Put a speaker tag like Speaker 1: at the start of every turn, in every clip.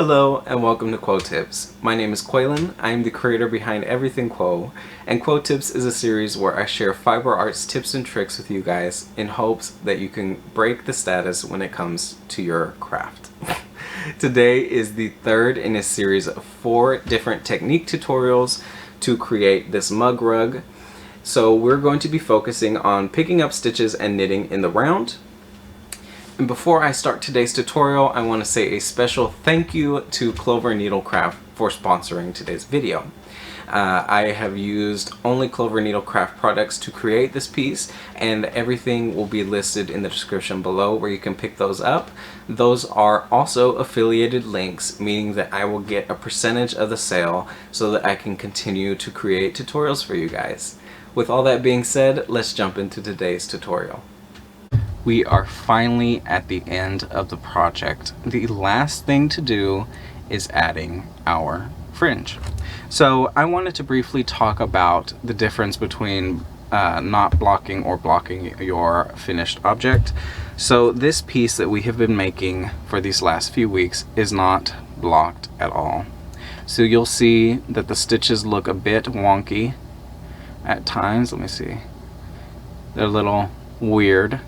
Speaker 1: Hello and welcome to QUOE Tips. My name is Quaylen. I am the creator behind everything QUOE, and QUOE Tips is a series where I share fiber arts tips and tricks with you guys in hopes that you can break the status when it comes to your craft. Today is the third in a series of 4 different technique tutorials to create this mug rug. So we're going to be focusing on picking up stitches and knitting in the round. And before I start today's tutorial, I want to say a special thank you to Clover Needlecraft for sponsoring today's video. I have used only Clover Needlecraft products to create this piece, and everything will be listed in the description below where you can pick those up. Those are also affiliated links, meaning that I will get a percentage of the sale so that I can continue to create tutorials for you guys. With all that being said, let's jump into today's tutorial. We are finally at the end of the project. The last thing to do is adding our fringe. So I wanted to briefly talk about the difference between not blocking or blocking your finished object. So this piece that we have been making for these last few weeks is not blocked at all. So you'll see that the stitches look a bit wonky at times. Let me see. They're a little weird.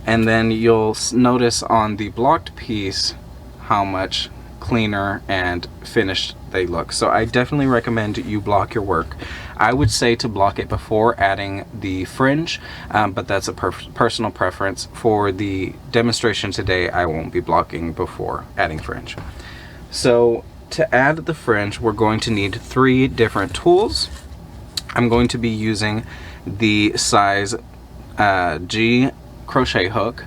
Speaker 1: And then you'll notice on the blocked piece how much cleaner and finished they look. So I definitely recommend you block your work. I would say to block it before adding the fringe, but that's a personal preference. For the demonstration today, I won't be blocking before adding fringe. So to add the fringe, we're going to need 3 different tools. I'm going to be using the size G crochet hook.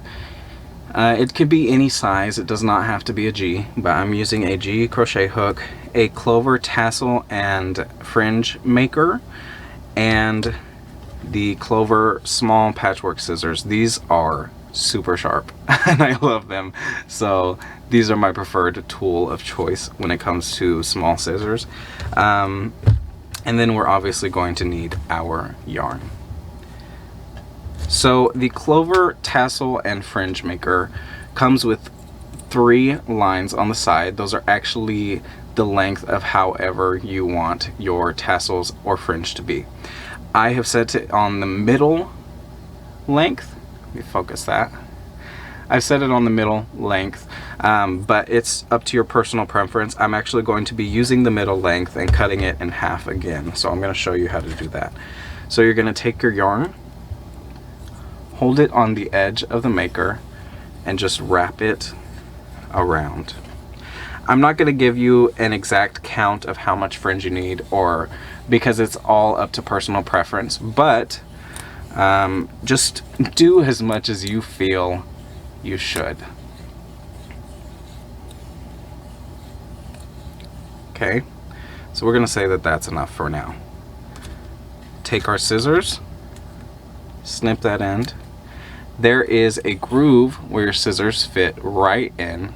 Speaker 1: It could be any size, it does not have to be a G, but I'm using a G crochet hook, a clover tassel and fringe maker, and the clover small patchwork scissors. These are super sharp and I love them, so these are my preferred tool of choice when it comes to small scissors. And then we're obviously going to need our yarn. So the clover tassel and fringe maker comes with 3 lines on the side. Those are actually the length of however you want your tassels or fringe to be. I have set it on the middle length. Let me focus that. I've set it on the middle length, but it's up to your personal preference. I'm actually going to be using the middle length and cutting it in half again. So I'm going to show you how to do that. So you're going to take your yarn, hold it on the edge of the maker, and just wrap it around. I'm not going to give you an exact count of how much fringe you need, or because it's all up to personal preference, but just do as much as you feel you should. Okay, so we're going to say that that's enough for now. Take our scissors, snip that end. There is a groove where your scissors fit right in.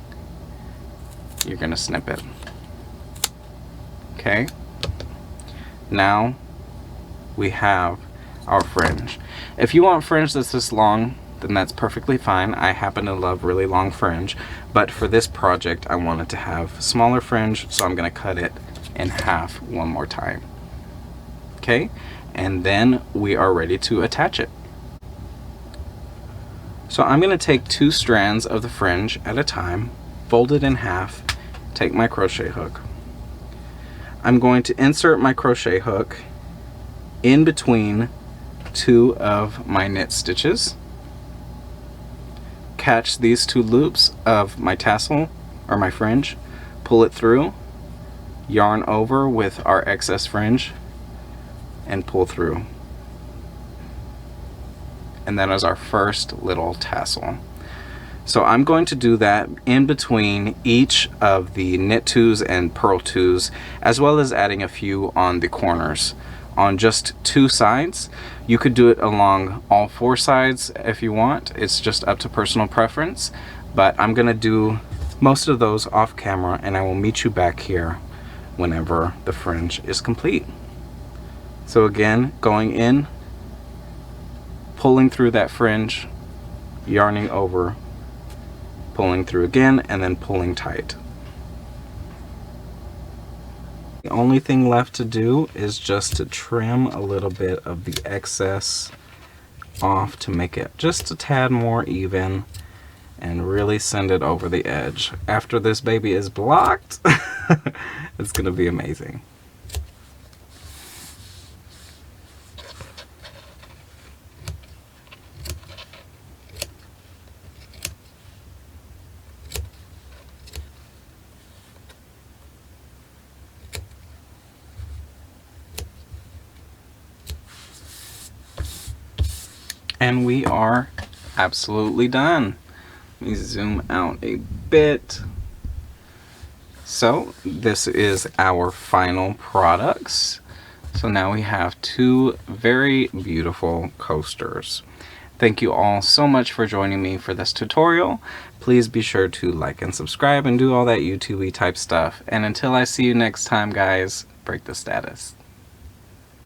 Speaker 1: You're going to snip it. Okay. Now we have our fringe. If you want fringe that's this long, then that's perfectly fine. I happen to love really long fringe, but for this project I wanted to have smaller fringe, so I'm going to cut it in half one more time. Okay, and then we are ready to attach it. So I'm going to take 2 strands of the fringe at a time, fold it in half, take my crochet hook. I'm going to insert my crochet hook in between 2 of my knit stitches, catch these 2 loops of my tassel or my fringe, pull it through, yarn over with our excess fringe, and pull through. And that is our first little tassel. So I'm going to do that in between each of the knit 2s and purl 2s, as well as adding a few on the corners on just 2 sides. You could do it along all 4 sides if you want. It's just up to personal preference, but I'm going to do most of those off camera, and I will meet you back here whenever the fringe is complete. So again, going in, pulling through that fringe, yarning over, pulling through again, and then pulling tight. The only thing left to do is just to trim a little bit of the excess off to make it just a tad more even and really send it over the edge. After this baby is blocked, it's gonna be amazing. And we are absolutely done. Let me zoom out a bit. So this is our final products. So now we have two very beautiful coasters. Thank you all so much for joining me for this tutorial. Please be sure to like and subscribe and do all that YouTube-y type stuff. And until I see you next time, guys, break the status.